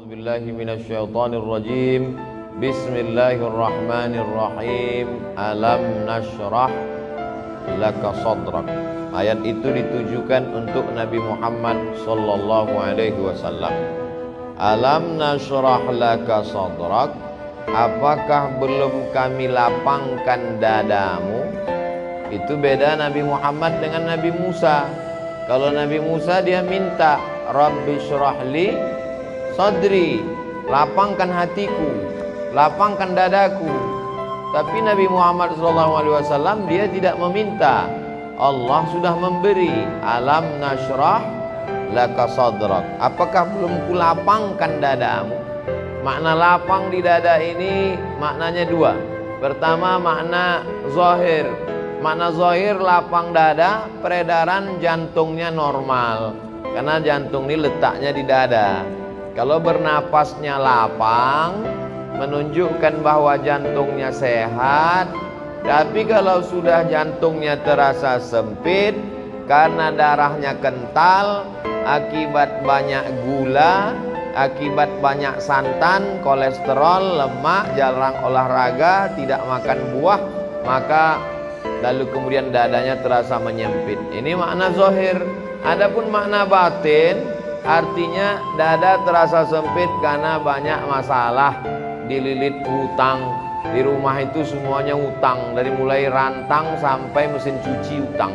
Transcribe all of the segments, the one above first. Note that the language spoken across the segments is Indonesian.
billahi minasyaitonir rajim. Bismillahirrahmanirrahim. Alam nashrah laka sadrak. Ayat itu ditujukan untuk Nabi Muhammad sallallahu alaihi wasallam. Alam nashrah laka sadrak. Apakah belum kami lapangkan dadamu? Itu beda Nabi Muhammad dengan Nabi Musa. Kalau Nabi Musa dia minta Rabbi syrahli sadri, lapangkan hatiku, lapangkan dadaku. Tapi Nabi Muhammad SAW dia tidak meminta, Allah sudah memberi. Alam nashrah laka sadrak. Apakah belum kulapangkan dadamu? Makna lapang di dada ini maknanya dua. Pertama makna zahir. Makna zahir lapang dada, peredaran jantungnya normal. Karena jantung ini letaknya di dada. Kalau bernapasnya lapang, menunjukkan bahwa jantungnya sehat. Tapi kalau sudah jantungnya terasa sempit karena darahnya kental, akibat banyak gula, akibat banyak santan, kolesterol, lemak, jarang olahraga, tidak makan buah, maka lalu kemudian dadanya terasa menyempit. Ini makna zahir. Adapun makna batin, artinya dada terasa sempit karena banyak masalah, dililit hutang. Di rumah itu semuanya hutang, dari mulai rantang sampai mesin cuci hutang.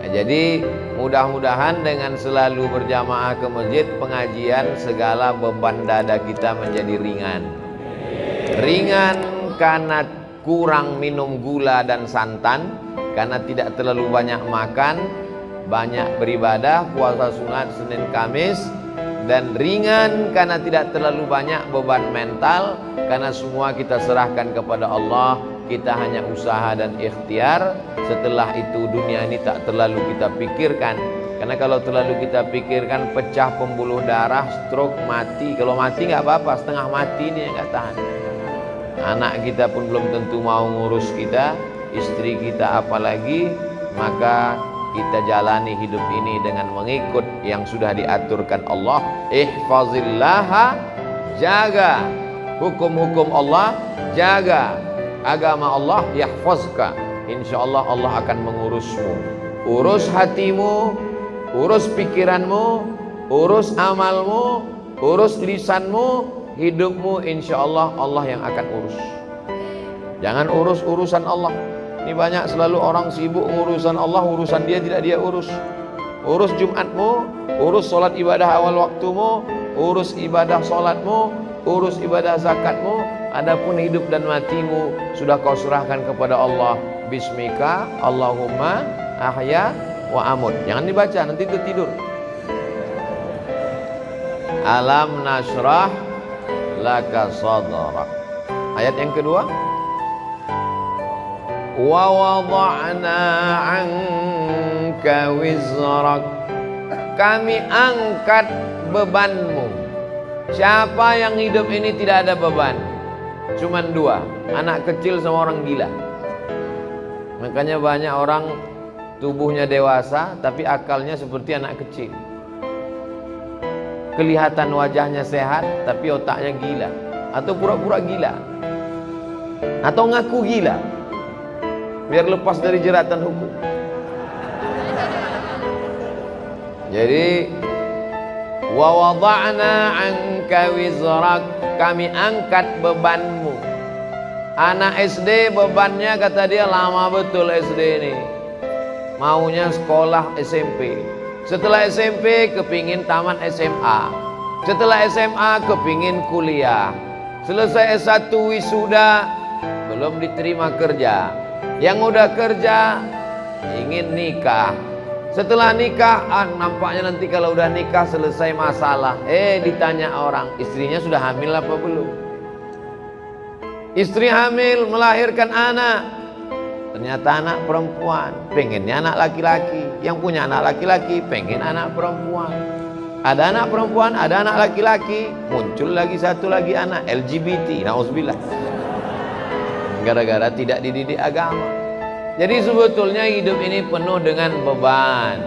Nah, jadi mudah-mudahan dengan selalu berjamaah ke masjid pengajian, segala beban dada kita menjadi ringan. Ringan karena kurang minum gula dan santan, karena tidak terlalu banyak makan, banyak beribadah, puasa sunat Senin Kamis, dan ringan karena tidak terlalu banyak beban mental, karena semua kita serahkan kepada Allah. Kita hanya usaha dan ikhtiar. Setelah itu dunia ini tak terlalu kita pikirkan, karena kalau terlalu kita pikirkan pecah pembuluh darah, stroke, mati. Kalau mati nggak apa-apa, setengah mati ini yang nggak tahan. Anak kita pun belum tentu mau ngurus kita, istri kita apalagi. Maka kita jalani hidup ini dengan mengikut yang sudah diaturkan Allah. Ihfazillaha, jaga hukum-hukum Allah, jaga agama Allah, yahfazka. Insyaallah Allah akan mengurusmu. Urus hatimu, urus pikiranmu, urus amalmu, urus lisanmu, hidupmu, insyaallah Allah yang akan urus. Jangan urus urusan Allah. Ini banyak selalu orang sibuk urusan Allah, urusan dia tidak dia urus. Urus Jumatmu, urus solat ibadah awal waktumu, urus ibadah solatmu, urus ibadah zakatmu. Adapun hidup dan matimu sudah kau serahkan kepada Allah. Bismika Allahumma ahya wa amut. Jangan dibaca, nanti tertidur. Alam nashrah laka sadrak. Ayat yang kedua, wa wada'na 'anka wizrak. Kami angkat bebanmu. Siapa yang hidup ini tidak ada beban? Cuman dua, anak kecil sama orang gila. Makanya banyak orang tubuhnya dewasa tapi akalnya seperti anak kecil. Kelihatan wajahnya sehat tapi otaknya gila, atau pura-pura gila, atau ngaku gila biar lepas dari jeratan hukum. Jadi wa wada'na 'anka wizrak, kami angkat bebanmu. Anak SD bebannya kata dia lama betul SD ini. Maunya sekolah SMP. Setelah SMP kepingin tamat SMA. Setelah SMA kepingin kuliah. Selesai S1 wisuda belum diterima kerja. Yang udah kerja ingin nikah. Setelah nikah, nampaknya nanti kalau udah nikah selesai masalah. Ditanya orang, istrinya sudah hamil apa belum? Istri hamil, melahirkan anak. Ternyata anak perempuan. Pengennya anak laki-laki. Yang punya anak laki-laki pengen anak perempuan. Ada anak perempuan, ada anak laki-laki. Muncul lagi satu lagi anak LGBT. Nauzubillah. Gara-gara tidak dididik agama. Jadi sebetulnya hidup ini penuh dengan beban.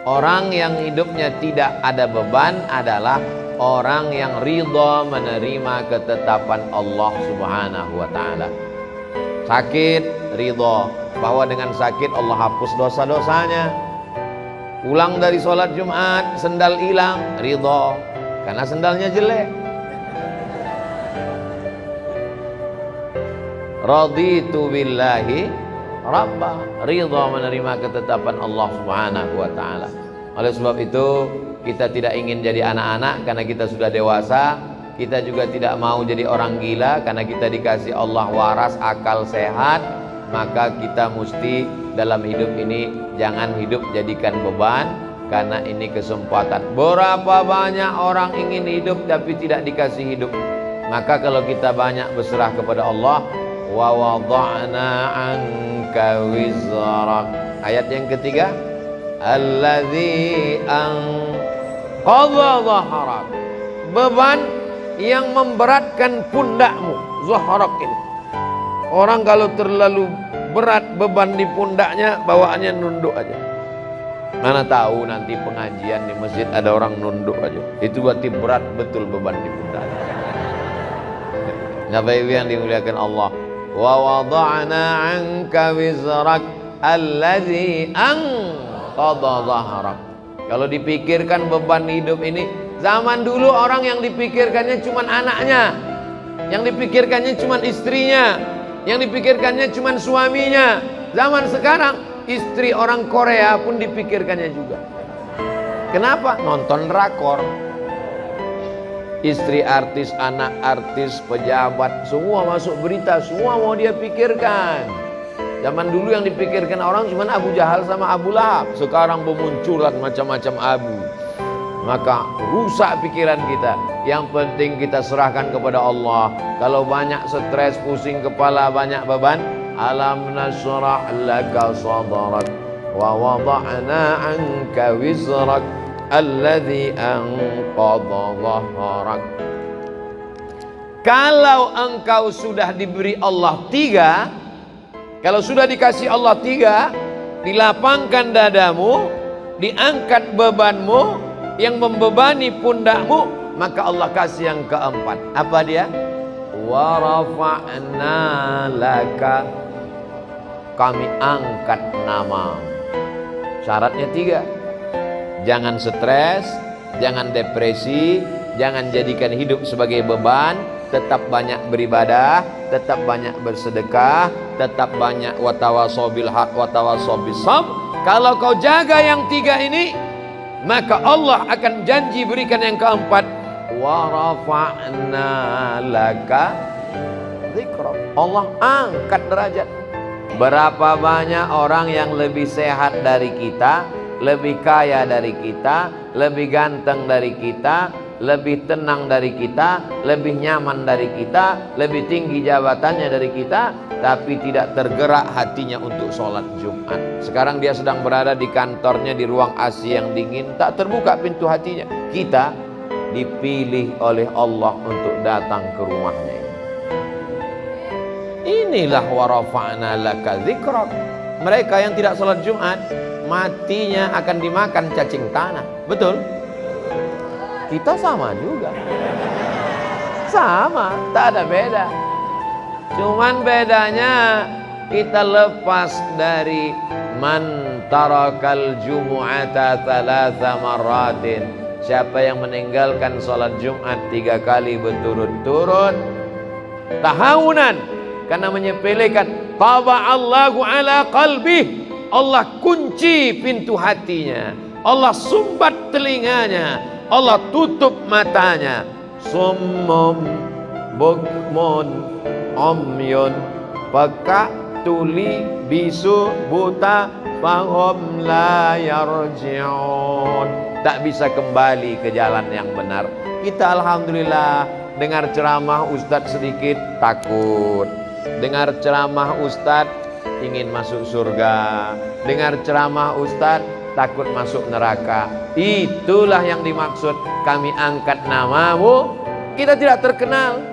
Orang yang hidupnya tidak ada beban adalah orang yang ridha menerima ketetapan Allah Subhanahu wa taala. Sakit, ridha bahwa dengan sakit Allah hapus dosa-dosanya. Pulang dari sholat Jumat, sendal hilang, ridha karena sendalnya jelek. Raditu billahi rabba, ridha menerima ketetapan Allah Subhanahu wa taala. Oleh sebab itu, kita tidak ingin jadi anak-anak karena kita sudah dewasa. Kita juga tidak mau jadi orang gila karena kita dikasih Allah waras, akal sehat. Maka kita mesti dalam hidup ini jangan hidup jadikan beban, karena ini kesempatan. Berapa banyak orang ingin hidup tapi tidak dikasih hidup. Maka kalau kita banyak berserah kepada Allah, wa wada'na anka wizrak. Ayat yang ketiga, alladzi anqadha dhahrak, beban yang memberatkan pundakmu. Zahrak ini, orang kalau terlalu berat beban di pundaknya, bawaannya nunduk aja. Mana tahu nanti pengajian di masjid ada orang nunduk aja, itu berarti berat betul beban di pundaknya. Bapak Ibu yang dimuliakan Allah, wa wada'na anka wizrak alladzi anqadha dhahrak. Kalau dipikirkan beban hidup ini, zaman dulu orang yang dipikirkannya cuma anaknya, yang dipikirkannya cuma istrinya, yang dipikirkannya cuma suaminya. Zaman sekarang istri orang Korea pun dipikirkannya juga. Kenapa? Nonton drakor. Istri artis, anak artis, pejabat, semua masuk berita, semua mau dia pikirkan. Zaman dulu yang dipikirkan orang cuma Abu Jahal sama Abu Lahab. Sekarang bermunculan macam-macam abu. Maka rusak pikiran kita. Yang penting kita serahkan kepada Allah. Kalau banyak stres, pusing kepala, banyak beban, alam nashrah laka sadrak wa wada'na anka wizrak alladzi anqadha dhahrak. Kalau engkau sudah diberi Allah 3, kalau sudah dikasih Allah 3, dilapangkan dadamu, diangkat bebanmu yang membebani pundakmu, maka Allah kasih yang keempat. Apa dia? Wa rafa'na laka, kami angkat nama. Syaratnya 3. Jangan stres, jangan depresi, jangan jadikan hidup sebagai beban. Tetap banyak beribadah, tetap banyak bersedekah, tetap banyak watawasau bil haq watawasau bis sabr. Kalau kau jaga yang 3 ini, maka Allah akan janji berikan yang keempat. Wa rafa'na laka dzikrak. Allah angkat derajat. Berapa banyak orang yang lebih sehat dari kita, lebih kaya dari kita, lebih ganteng dari kita, lebih tenang dari kita, lebih nyaman dari kita, lebih tinggi jabatannya dari kita, tapi tidak tergerak hatinya untuk sholat Jumat. Sekarang dia sedang berada di kantornya di ruang AC yang dingin, tak terbuka pintu hatinya. Kita dipilih oleh Allah untuk datang ke rumahnya ini. Inilah wa rafa'na laka dzikrak. Mereka yang tidak sholat Jumat, matinya akan dimakan cacing tanah. Betul? Kita sama juga. Sama, tak ada beda. Cuman bedanya kita lepas dari man tarakal jumu'ata thalatha marratin. Siapa yang meninggalkan sholat Jumat 3 kali berturut-turut, tahawunan, karena menyepelekan, taba'allahu ala qalbih, Allah kunci pintu hatinya, Allah sumbat telinganya, Allah tutup matanya. Summum bukmun umyun, peka, tuli, bisu, buta, fahum la yarji'un, tak bisa kembali ke jalan yang benar. Kita alhamdulillah dengar ceramah ustadz sedikit takut, dengar ceramah ustadz ingin masuk surga, dengar ceramah ustadz takut masuk neraka. Itulah yang dimaksud kami angkat namamu. Kita tidak terkenal,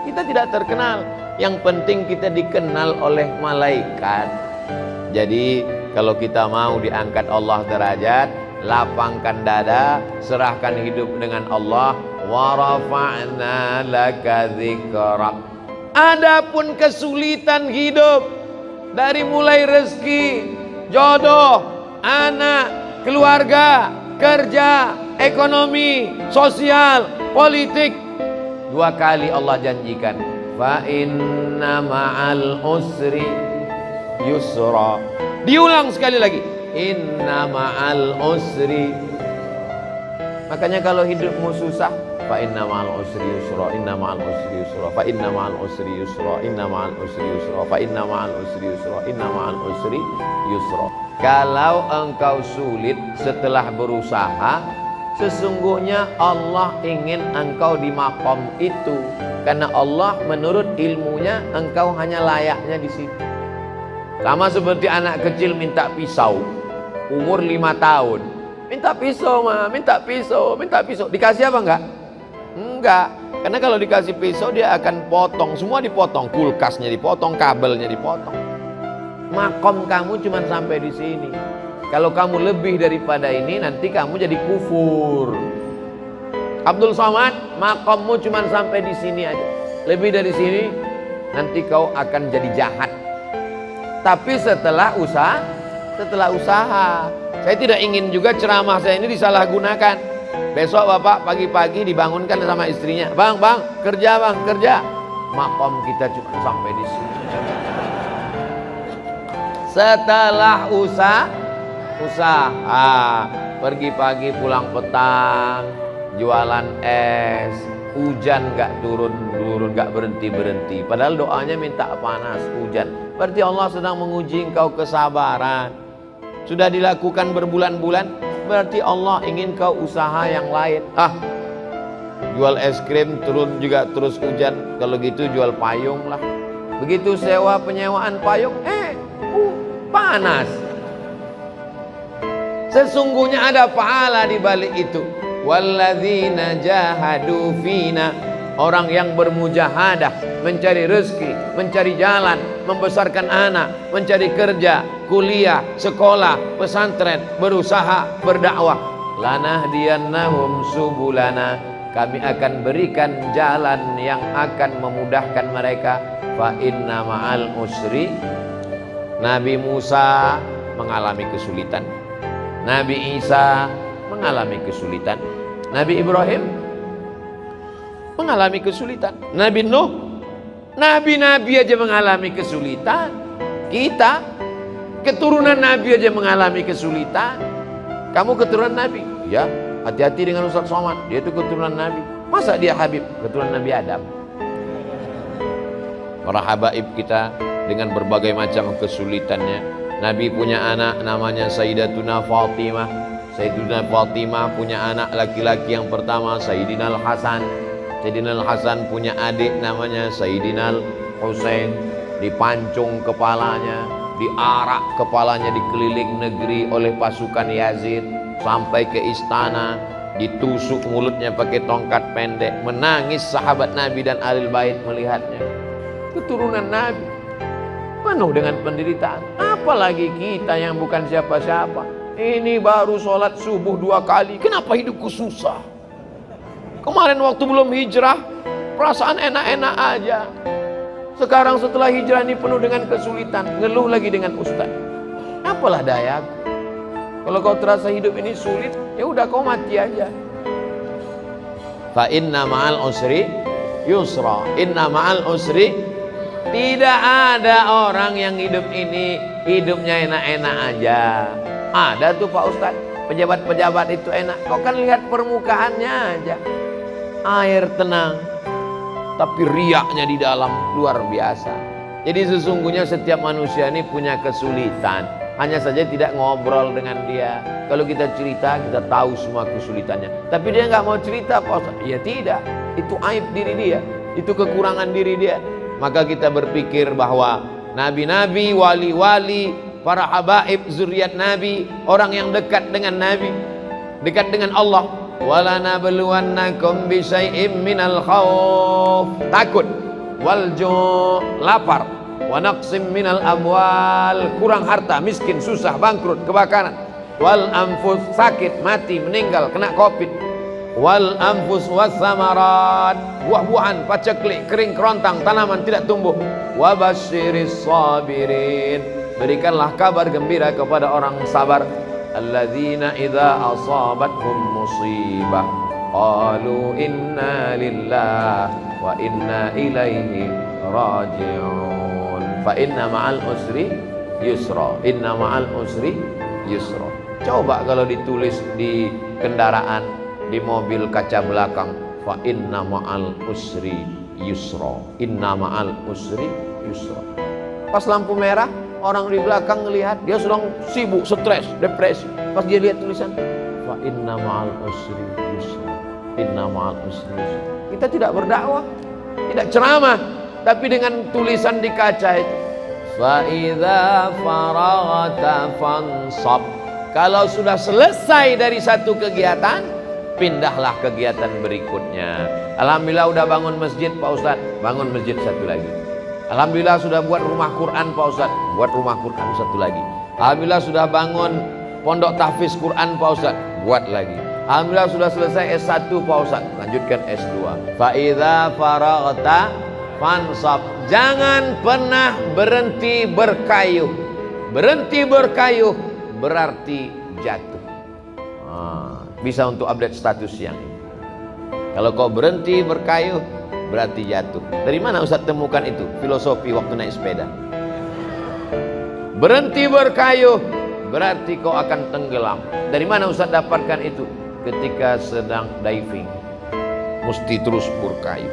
kita tidak terkenal. Yang penting kita dikenal oleh malaikat. Jadi kalau kita mau diangkat Allah derajat, lapangkan dada, serahkan hidup dengan Allah. Wa rafa'na laka dzikrak. Adapun kesulitan hidup, dari mulai rezeki, jodoh, anak, keluarga, kerja, ekonomi, sosial, politik, 2 kali Allah janjikan, fa inna ma'al usri yusra. Diulang sekali lagi, inna ma'al usri. Makanya kalau hidupmu susah, fa inna ma'al usri yusra, inna ma'al usri yusra, fa inna ma'al usri yusra, inna ma'al usri yusra, fa inna ma'al usri yusra, inna ma'al usri yusra. Kalau engkau sulit setelah berusaha, sesungguhnya Allah ingin engkau di makom itu, karena Allah menurut ilmunya engkau hanya layaknya di situ. Sama seperti anak kecil minta pisau, umur 5 tahun, minta pisau mah, minta pisau, minta pisau. Dikasih apa enggak? Enggak. Karena kalau dikasih pisau dia akan potong, semua dipotong, kulkasnya dipotong, kabelnya dipotong. Makom kamu cuma sampai di sini. Kalau kamu lebih daripada ini, nanti kamu jadi kufur. Abdul Somad, makommu cuma sampai di sini aja. Lebih dari sini, nanti kau akan jadi jahat. Tapi setelah usaha, saya tidak ingin juga ceramah saya ini disalahgunakan. Besok bapak pagi-pagi dibangunkan sama istrinya, bang, kerja bang, kerja. Makom kita cuma sampai di sini. Setelah usaha, pergi pagi pulang petang, jualan es, hujan gak turun, gak berhenti. Padahal doanya minta panas, hujan. Berarti Allah sedang menguji engkau kesabaran. Sudah dilakukan berbulan-bulan, berarti Allah ingin kau usaha yang lain. Jual es krim turun juga terus hujan, kalau gitu jual payung lah. Begitu sewa penyewaan payung, panas. Sesungguhnya ada pahala di balik itu. Walladzina jahadu fina, orang yang bermujahadah, mencari rezeki, mencari jalan, membesarkan anak, mencari kerja, kuliah, sekolah, pesantren, berusaha, berdakwah. Lanahdiyannahum subulana, kami akan berikan jalan yang akan memudahkan mereka. Fa inna ma'al usri. Nabi Musa mengalami kesulitan, Nabi Isa mengalami kesulitan, Nabi Ibrahim mengalami kesulitan, Nabi Nuh, nabi-nabi aja mengalami kesulitan. Kita keturunan nabi aja mengalami kesulitan. Kamu keturunan nabi? Ya, hati-hati dengan Ustaz Somad, dia itu keturunan nabi. Masa dia Habib, keturunan Nabi Adam? Para habaib kita dengan berbagai macam kesulitannya. Nabi punya anak namanya Sayyidatuna Fatimah. Sayyidatuna Fatimah punya anak laki-laki yang pertama Sayyidina Al-Hasan. Sayyidina Al-Hasan punya adik namanya Sayyidina Al-Husain. Dipancung kepalanya, diarak kepalanya di keliling negeri oleh pasukan Yazid sampai ke istana, ditusuk mulutnya pakai tongkat pendek. Menangis sahabat Nabi dan Ahlul Bait melihatnya. Keturunan Nabi penuh dengan penderitaan. Apalagi kita yang bukan siapa-siapa. Ini baru sholat subuh 2 kali, kenapa hidupku susah? Kemarin waktu belum hijrah perasaan enak-enak aja. Sekarang setelah hijrah ini penuh dengan kesulitan, ngeluh lagi dengan ustaz. Apalah dayaku. Kalau kau terasa hidup ini sulit, ya udah kau mati aja. Fa inna ma'al usri yusra. Inna ma'al usri. Tidak ada orang yang hidup ini hidupnya enak-enak aja. Ada tuh Pak Ustadz, pejabat-pejabat itu enak. Kau kan lihat permukaannya aja, air tenang, tapi riaknya di dalam luar biasa. Jadi sesungguhnya setiap manusia ini punya kesulitan, hanya saja tidak ngobrol dengan dia. Kalau kita cerita, kita tahu semua kesulitannya. Tapi dia nggak mau cerita Pak Ustadz. Ya tidak, itu aib diri dia, itu kekurangan diri dia. Maka kita berpikir bahwa nabi-nabi, wali-wali, para habaib, zuriat nabi, orang yang dekat dengan nabi, dekat dengan Allah. Wala nabluwannakum bisyai'im minal khauf, takut, wal ju', lapar, wa naqsim minal amwal, kurang harta, miskin, susah, bangkrut, kebakaran, wal anfus, sakit, mati, meninggal, kena covid, wal anfus was samarat, buah-buahan, paceklik, kering kerontang, tanaman tidak tumbuh. Wa basyiris sabirin, berikanlah kabar gembira kepada orang sabar. Alladzina idza asabathum musibah qalu inna lillahi wa inna ilaihi raji'un. Fa inna ma'al usri yusra, inna ma'al usri yusra. Coba kalau ditulis di kendaraan, di mobil kaca belakang, fa inna ma'al usri yusra, inna ma'al usri yusra. Pas lampu merah, orang di belakang ngelihat dia sedang sibuk, stres, depresi. Pas dia lihat tulisan fa inna ma'al usri yusra, inna ma'al usri yusra. Kita tidak berdakwah, tidak ceramah, tapi dengan tulisan di kaca itu, fa idza faraghta fansab. Kalau sudah selesai dari satu kegiatan, pindahlah kegiatan berikutnya. Alhamdulillah udah bangun masjid Pak Ustadz, bangun masjid satu lagi. Alhamdulillah sudah buat rumah Quran Pak Ustadz, buat rumah Quran satu lagi. Alhamdulillah sudah bangun pondok tahfiz Quran Pak Ustadz, buat lagi. Alhamdulillah sudah selesai S1 Pak Ustadz, lanjutkan S2. Fa idza faraghta fansab. Jangan pernah berhenti berkayuh. Berhenti berkayuh berarti jatuh. Bisa untuk update status yang ini. Kalau kau berhenti berkayuh berarti jatuh. Dari mana Ustaz temukan itu? Filosofi waktu naik sepeda. Berhenti berkayuh berarti kau akan tenggelam. Dari mana Ustaz dapatkan itu? Ketika sedang diving, mesti terus berkayuh.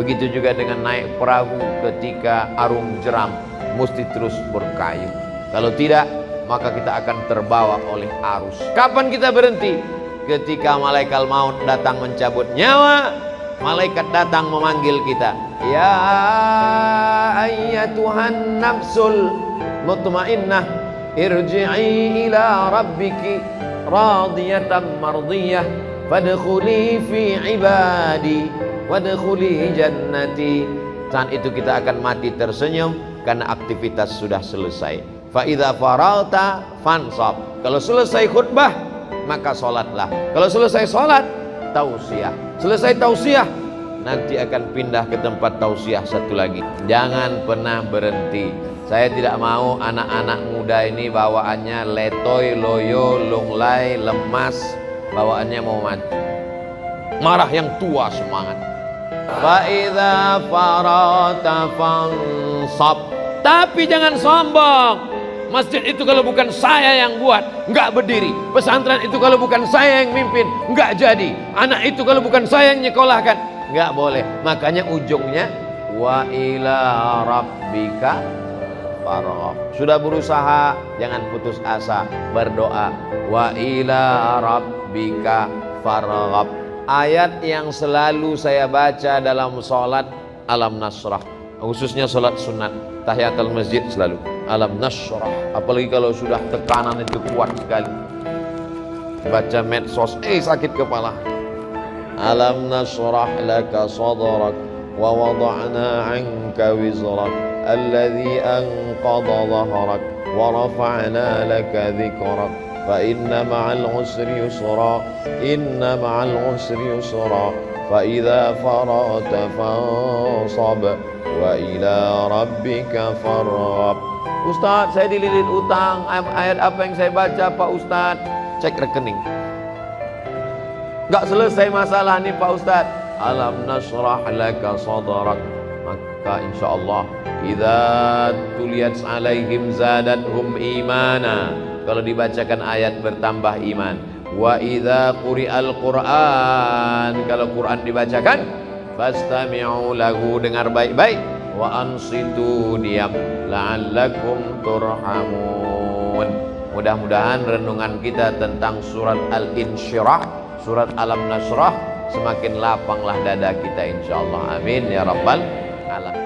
Begitu juga dengan naik perahu ketika arung jeram, mesti terus berkayuh. Kalau tidak, maka kita akan terbawa oleh arus. Kapan kita berhenti? Ketika malaikat maut datang mencabut nyawa, malaikat datang memanggil kita. Ya ayyatuhan nafsul mutmainnah, irji'i ila rabbiki radiyatan mardiyah, fadkhuli fi ibadi wadkhuli jannati. Saat itu kita akan mati tersenyum karena aktivitas sudah selesai. Fa idza faragta fansab. Kalau selesai khutbah maka salatlah. Kalau selesai salat tausiah. Selesai tausiah nanti akan pindah ke tempat tausiah satu lagi. Jangan pernah berhenti. Saya tidak mau anak-anak muda ini bawaannya letoy, loyo, lunglai, lemas, bawaannya mau mati. Marah yang tua semangat. Fa idza faragta fansab. Tapi jangan sombong. Masjid itu kalau bukan saya yang buat, enggak berdiri. Pesantren itu kalau bukan saya yang mimpin, enggak jadi. Anak itu kalau bukan saya yang nyekolahkan, enggak boleh. Makanya ujungnya wa ila rabbika farghab. Sudah berusaha, jangan putus asa, berdoa. Wa ila rabbika farghab. Ayat yang selalu saya baca dalam sholat Alam Nasrah, khususnya sholat sunat tahiyatul masjid selalu Alam Nasrah. Apalagi kalau sudah tekanan itu kuat sekali, baca medsos sakit kepala. Alam nasrah laka sadrak wa wada'na 'anka wizrak alladhi anqadha dhahrak wa rafa'na laka dhikrak fa inna ma'al usri yusra inna ma'al usri yusra fa idza faragta fansab wa ila rabbika farghab. Ustaz, saya dililit utang. Ayat apa yang saya baca Pak Ustaz? Cek rekening. Gak selesai masalah nih Pak Ustaz. Alam nasrah laka sadrak. Maka insyaallah idza tuliyat alaihim zadathum imana. Kalau dibacakan ayat bertambah iman. Wa idza quri'al Qur'an, kalau Quran dibacakan, fastami'u lahu, dengar baik-baik. Wa ansitu, diam, la'allakum turhamun. Mudah-mudahan renungan kita tentang surat Al-Insyirah, surat Alam Nasrah, semakin lapanglah dada kita insyaallah. Amin ya rabbal alamin.